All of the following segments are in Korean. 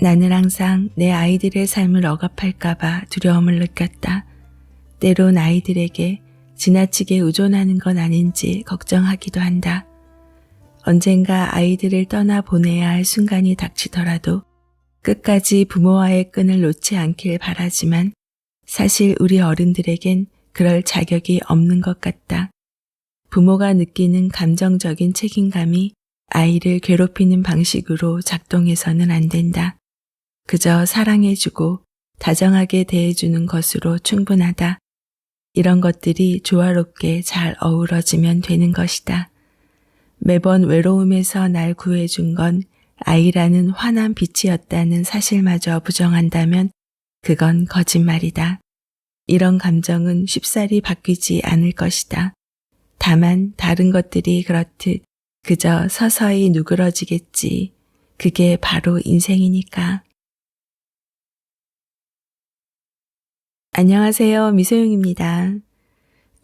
나는 항상 내 아이들의 삶을 억압할까봐 두려움을 느꼈다. 때론 아이들에게 지나치게 의존하는 건 아닌지 걱정하기도 한다. 언젠가 아이들을 떠나 보내야 할 순간이 닥치더라도 끝까지 부모와의 끈을 놓지 않길 바라지만 사실 우리 어른들에겐 그럴 자격이 없는 것 같다. 부모가 느끼는 감정적인 책임감이 아이를 괴롭히는 방식으로 작동해서는 안 된다. 그저 사랑해주고 다정하게 대해주는 것으로 충분하다. 이런 것들이 조화롭게 잘 어우러지면 되는 것이다. 매번 외로움에서 날 구해준 건 아이라는 환한 빛이었다는 사실마저 부정한다면 그건 거짓말이다. 이런 감정은 쉽사리 바뀌지 않을 것이다. 다만 다른 것들이 그렇듯 그저 서서히 누그러지겠지. 그게 바로 인생이니까. 안녕하세요. 미소영입니다.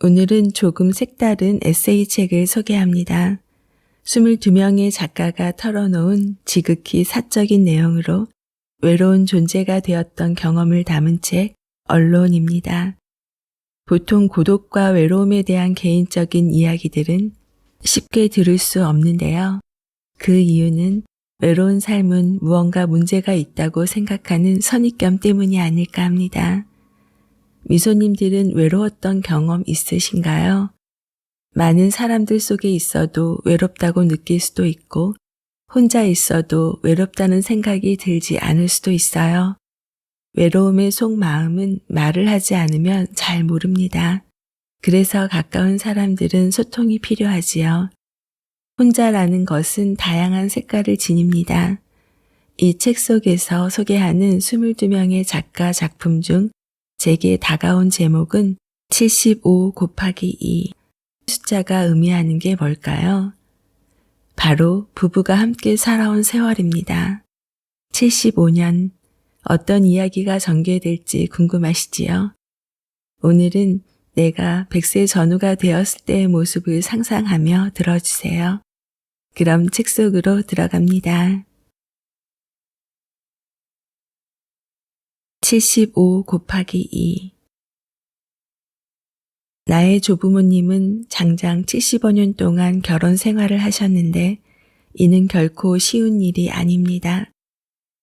오늘은 조금 색다른 에세이 책을 소개합니다. 22명의 작가가 털어놓은 지극히 사적인 내용으로 외로운 존재가 되었던 경험을 담은 책 언론입니다. 보통 고독과 외로움에 대한 개인적인 이야기들은 쉽게 들을 수 없는데요. 그 이유는 외로운 삶은 무언가 문제가 있다고 생각하는 선입견 때문이 아닐까 합니다. 미소님들은 외로웠던 경험 있으신가요? 많은 사람들 속에 있어도 외롭다고 느낄 수도 있고 혼자 있어도 외롭다는 생각이 들지 않을 수도 있어요. 외로움의 속마음은 말을 하지 않으면 잘 모릅니다. 그래서 가까운 사람들은 소통이 필요하지요. 혼자라는 것은 다양한 색깔을 지닙니다. 이 책 속에서 소개하는 22명의 작가 작품 중 제게 다가온 제목은 75 곱하기 2. 숫자가 의미하는 게 뭘까요? 바로 부부가 함께 살아온 세월입니다. 75년, 어떤 이야기가 전개될지 궁금하시지요? 오늘은 내가 100세 전후가 되었을 때의 모습을 상상하며 들어주세요. 그럼 책 속으로 들어갑니다. 75 곱하기 2. 나의 조부모님은 장장 75년 동안 결혼 생활을 하셨는데 이는 결코 쉬운 일이 아닙니다.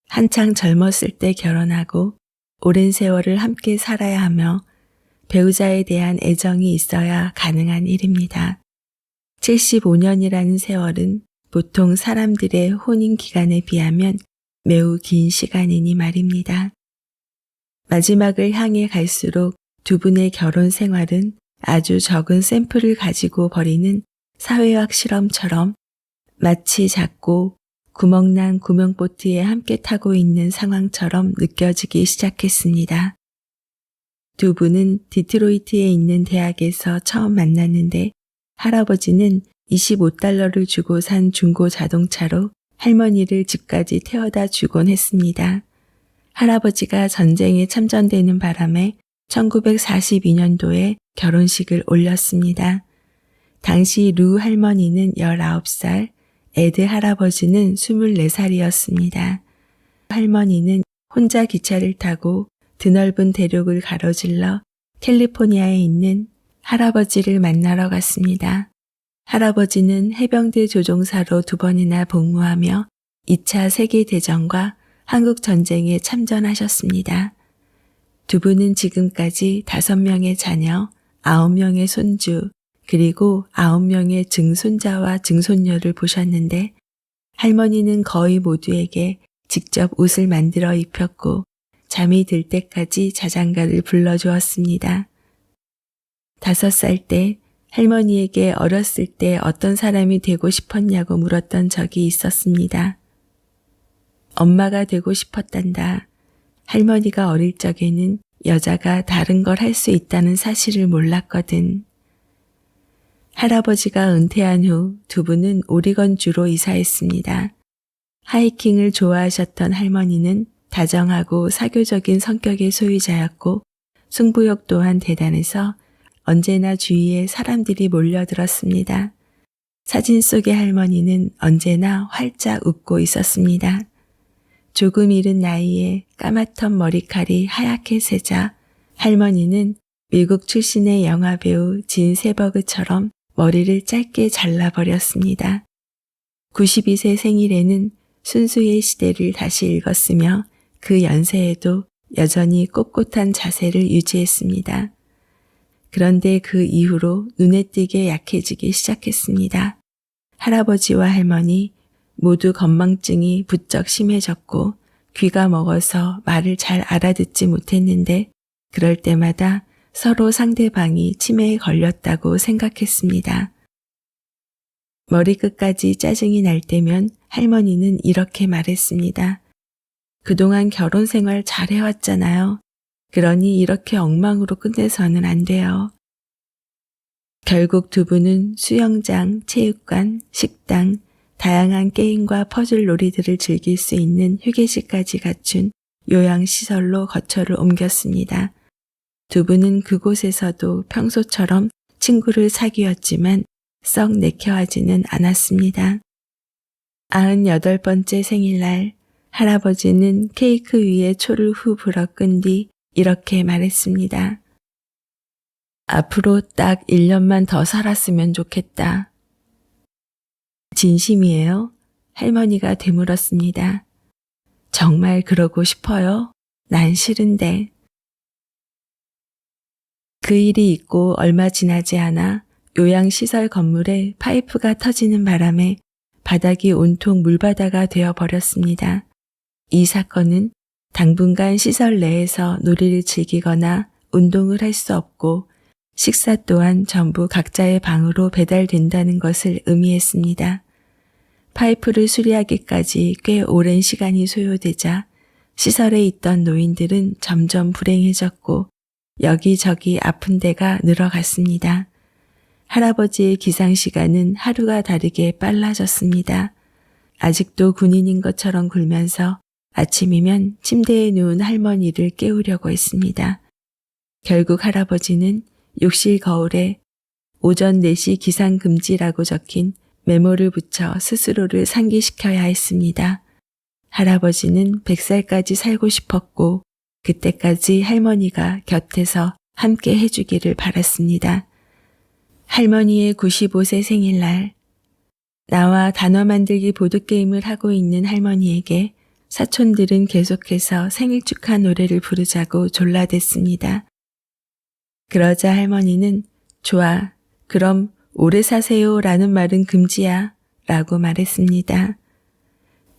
한창 젊었을 때 결혼하고 오랜 세월을 함께 살아야 하며 배우자에 대한 애정이 있어야 가능한 일입니다. 75년이라는 세월은 보통 사람들의 혼인 기간에 비하면 매우 긴 시간이니 말입니다. 마지막을 향해 갈수록 두 분의 결혼 생활은 아주 적은 샘플을 가지고 벌이는 사회학 실험처럼 마치 작고 구멍난 구명보트에 함께 타고 있는 상황처럼 느껴지기 시작했습니다. 두 분은 디트로이트에 있는 대학에서 처음 만났는데 할아버지는 $25를 주고 산 중고 자동차로 할머니를 집까지 태워다 주곤 했습니다. 할아버지가 전쟁에 참전되는 바람에 1942년도에 결혼식을 올렸습니다. 당시 루 할머니는 19살, 에드 할아버지는 24살이었습니다. 할머니는 혼자 기차를 타고 드넓은 대륙을 가로질러 캘리포니아에 있는 할아버지를 만나러 갔습니다. 할아버지는 해병대 조종사로 2번이나 복무하며 2차 세계대전과 한국전쟁에 참전하셨습니다. 두 분은 지금까지 5명의 자녀, 9명의 손주, 그리고 9명의 증손자와 증손녀를 보셨는데 할머니는 거의 모두에게 직접 옷을 만들어 입혔고 잠이 들 때까지 자장가를 불러주었습니다. 5살 때 할머니에게 어렸을 때 어떤 사람이 되고 싶었냐고 물었던 적이 있었습니다. 엄마가 되고 싶었단다. 할머니가 어릴 적에는 여자가 다른 걸 할 수 있다는 사실을 몰랐거든. 할아버지가 은퇴한 후 두 분은 오리건주로 이사했습니다. 하이킹을 좋아하셨던 할머니는 다정하고 사교적인 성격의 소유자였고 승부욕 또한 대단해서 언제나 주위에 사람들이 몰려들었습니다. 사진 속의 할머니는 언제나 활짝 웃고 있었습니다. 조금 이른 나이에 까맣던 머리칼이 하얗게 새자 할머니는 미국 출신의 영화배우 진 세버그처럼 머리를 짧게 잘라버렸습니다. 92세 생일에는 순수의 시대를 다시 읽었으며 그 연세에도 여전히 꼿꼿한 자세를 유지했습니다. 그런데 그 이후로 눈에 띄게 약해지기 시작했습니다. 할아버지와 할머니 모두 건망증이 부쩍 심해졌고 귀가 먹어서 말을 잘 알아듣지 못했는데 그럴 때마다 서로 상대방이 치매에 걸렸다고 생각했습니다. 머리끝까지 짜증이 날 때면 할머니는 이렇게 말했습니다. 그동안 결혼 생활 잘 해왔잖아요. 그러니 이렇게 엉망으로 끝내서는 안 돼요. 결국 두 분은 수영장, 체육관, 식당, 다양한 게임과 퍼즐 놀이들을 즐길 수 있는 휴게실까지 갖춘 요양시설로 거처를 옮겼습니다. 두 분은 그곳에서도 평소처럼 친구를 사귀었지만 썩 내켜하지는 않았습니다. 98번째 생일날 할아버지는 케이크 위에 초를 후 불어 끈 뒤 이렇게 말했습니다. 앞으로 딱 1년만 더 살았으면 좋겠다. 진심이에요? 할머니가 되물었습니다. 정말 그러고 싶어요? 난 싫은데. 그 일이 있고 얼마 지나지 않아 요양시설 건물에 파이프가 터지는 바람에 바닥이 온통 물바다가 되어버렸습니다. 이 사건은 당분간 시설 내에서 놀이를 즐기거나 운동을 할 수 없고 식사 또한 전부 각자의 방으로 배달된다는 것을 의미했습니다. 파이프를 수리하기까지 꽤 오랜 시간이 소요되자 시설에 있던 노인들은 점점 불행해졌고 여기저기 아픈 데가 늘어갔습니다. 할아버지의 기상시간은 하루가 다르게 빨라졌습니다. 아직도 군인인 것처럼 굴면서 아침이면 침대에 누운 할머니를 깨우려고 했습니다. 결국 할아버지는 욕실 거울에 오전 4시 기상금지라고 적힌 메모를 붙여 스스로를 상기시켜야 했습니다. 할아버지는 100살까지 살고 싶었고 그때까지 할머니가 곁에서 함께 해주기를 바랐습니다. 할머니의 95세 생일날 나와 단어 만들기 보드게임을 하고 있는 할머니에게 사촌들은 계속해서 생일 축하 노래를 부르자고 졸라댔습니다. 그러자 할머니는 좋아, 그럼 오래 사세요 라는 말은 금지야 라고 말했습니다.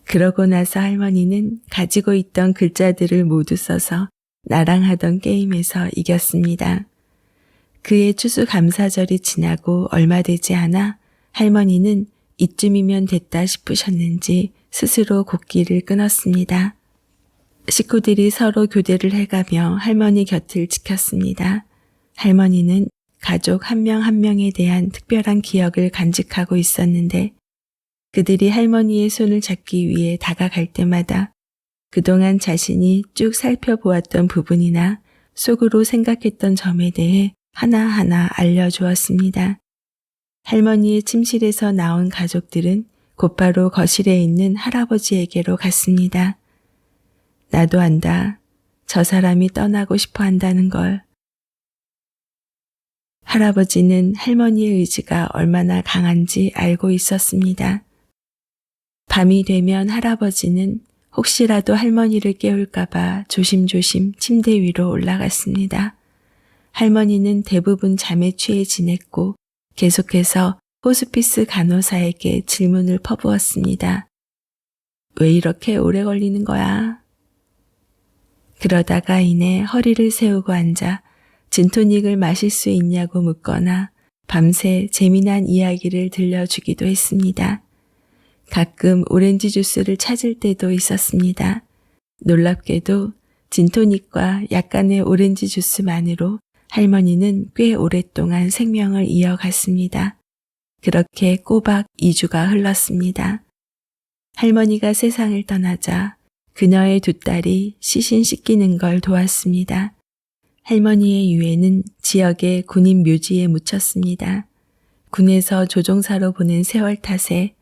그러고 나서 할머니는 가지고 있던 글자들을 모두 써서 나랑 하던 게임에서 이겼습니다. 그의 추수감사절이 지나고 얼마 되지 않아 할머니는 이쯤이면 됐다 싶으셨는지 스스로 곡기를 끊었습니다. 식구들이 서로 교대를 해가며 할머니 곁을 지켰습니다. 할머니는 가족 한 명 한 명에 대한 특별한 기억을 간직하고 있었는데 그들이 할머니의 손을 잡기 위해 다가갈 때마다 그동안 자신이 쭉 살펴보았던 부분이나 속으로 생각했던 점에 대해 하나하나 알려주었습니다. 할머니의 침실에서 나온 가족들은 곧바로 거실에 있는 할아버지에게로 갔습니다. 나도 안다. 저 사람이 떠나고 싶어 한다는 걸. 할아버지는 할머니의 의지가 얼마나 강한지 알고 있었습니다. 밤이 되면 할아버지는 혹시라도 할머니를 깨울까봐 조심조심 침대 위로 올라갔습니다. 할머니는 대부분 잠에 취해 지냈고 계속해서 호스피스 간호사에게 질문을 퍼부었습니다. 왜 이렇게 오래 걸리는 거야? 그러다가 이내 허리를 세우고 앉아 진토닉을 마실 수 있냐고 묻거나 밤새 재미난 이야기를 들려주기도 했습니다. 가끔 오렌지 주스를 찾을 때도 있었습니다. 놀랍게도 진토닉과 약간의 오렌지 주스만으로 할머니는 꽤 오랫동안 생명을 이어갔습니다. 그렇게 꼬박 2주가 흘렀습니다. 할머니가 세상을 떠나자 그녀의 두 딸이 시신 씻기는 걸 도왔습니다. 할머니의 유해는 지역의 군인 묘지에 묻혔습니다. 군에서 조종사로 보낸 세월 탓에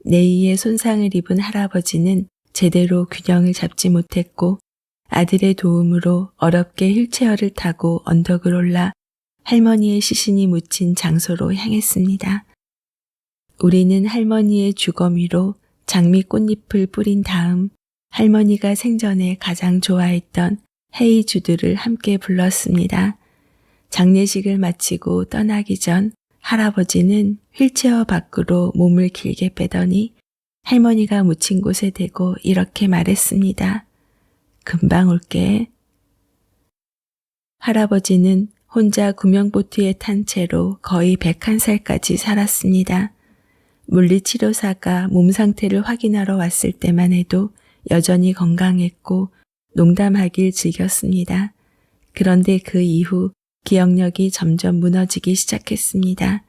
내이에 손상을 입은 할아버지는 제대로 균형을 잡지 못했고 아들의 도움으로 어렵게 휠체어를 타고 언덕을 올라 할머니의 시신이 묻힌 장소로 향했습니다. 우리는 할머니의 주검 위로 장미 꽃잎을 뿌린 다음 할머니가 생전에 가장 좋아했던 헤이주드를 함께 불렀습니다. 장례식을 마치고 떠나기 전 할아버지는 휠체어 밖으로 몸을 길게 빼더니 할머니가 묻힌 곳에 대고 이렇게 말했습니다. 금방 올게. 할아버지는 혼자 구명보트에 탄 채로 거의 101살까지 살았습니다. 물리치료사가 몸 상태를 확인하러 왔을 때만 해도 여전히 건강했고 농담하길 즐겼습니다. 그런데 그 이후 기억력이 점점 무너지기 시작했습니다.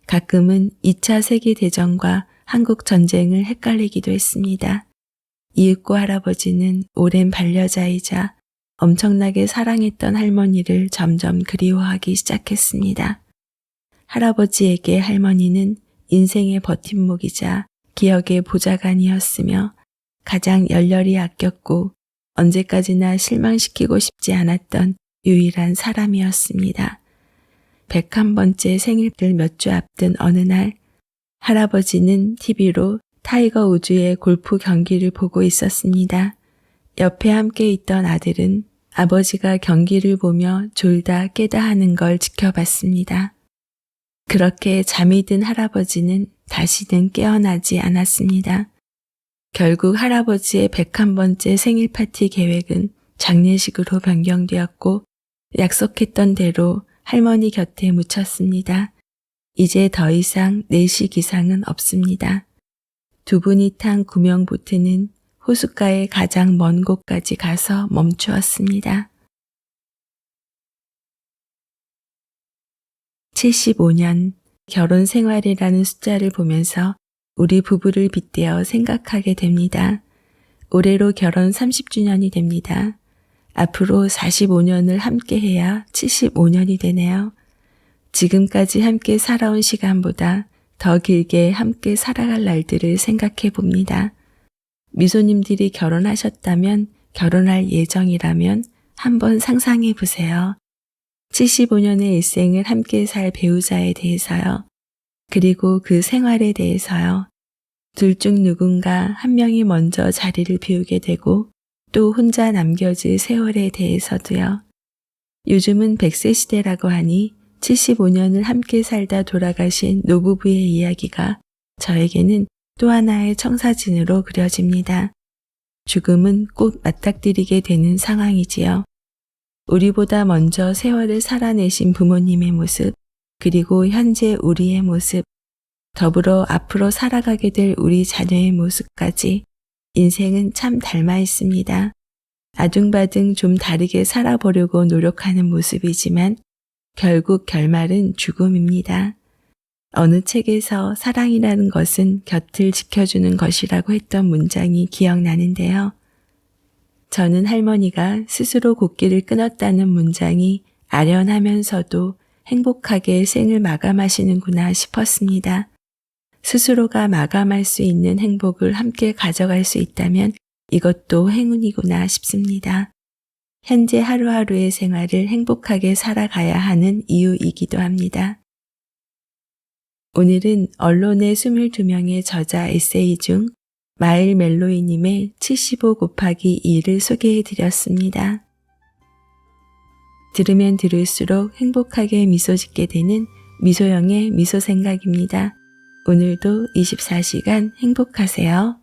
가끔은 2차 세계대전과 한국전쟁을 헷갈리기도 했습니다. 이윽고 할아버지는 오랜 반려자이자 엄청나게 사랑했던 할머니를 점점 그리워하기 시작했습니다. 할아버지에게 할머니는 인생의 버팀목이자 기억의 보좌관이었으며 가장 열렬히 아꼈고 언제까지나 실망시키고 싶지 않았던 유일한 사람이었습니다. 101번째 생일을 몇 주 앞둔 어느 날 할아버지는 TV로 타이거 우즈의 골프 경기를 보고 있었습니다. 옆에 함께 있던 아들은 아버지가 경기를 보며 졸다 깨다 하는 걸 지켜봤습니다. 그렇게 잠이 든 할아버지는 다시는 깨어나지 않았습니다. 결국 할아버지의 101번째 생일 파티 계획은 장례식으로 변경되었고 약속했던 대로 할머니 곁에 묻혔습니다. 이제 더 이상 4시 기상은 없습니다. 두 분이 탄 구명보트는 호숫가의 가장 먼 곳까지 가서 멈추었습니다. 75년, 결혼 생활이라는 숫자를 보면서 우리 부부를 빗대어 생각하게 됩니다. 올해로 결혼 30주년이 됩니다. 앞으로 45년을 함께 해야 75년이 되네요. 지금까지 함께 살아온 시간보다 더 길게 함께 살아갈 날들을 생각해 봅니다. 미소님들이 결혼하셨다면, 결혼할 예정이라면 한번 상상해 보세요. 75년의 일생을 함께 살 배우자에 대해서요. 그리고 그 생활에 대해서요. 둘 중 누군가 한 명이 먼저 자리를 비우게 되고 또 혼자 남겨질 세월에 대해서도요. 요즘은 100세 시대라고 하니 75년을 함께 살다 돌아가신 노부부의 이야기가 저에게는 또 하나의 청사진으로 그려집니다. 죽음은 꼭 맞닥뜨리게 되는 상황이지요. 우리보다 먼저 세월을 살아내신 부모님의 모습, 그리고 현재 우리의 모습, 더불어 앞으로 살아가게 될 우리 자녀의 모습까지 인생은 참 닮아 있습니다. 아둥바둥 좀 다르게 살아보려고 노력하는 모습이지만 결국 결말은 죽음입니다. 어느 책에서 사랑이라는 것은 곁을 지켜주는 것이라고 했던 문장이 기억나는데요. 저는 할머니가 스스로 곡기를 끊었다는 문장이 아련하면서도 행복하게 생을 마감하시는구나 싶었습니다. 스스로가 마감할 수 있는 행복을 함께 가져갈 수 있다면 이것도 행운이구나 싶습니다. 현재 하루하루의 생활을 행복하게 살아가야 하는 이유이기도 합니다. 오늘은 언론의 22명의 저자 에세이 중 마일 멜로이님의 75 곱하기 2를 소개해드렸습니다. 들으면 들을수록 행복하게 미소 짓게 되는 미소영의 미소생각입니다. 오늘도 24시간 행복하세요.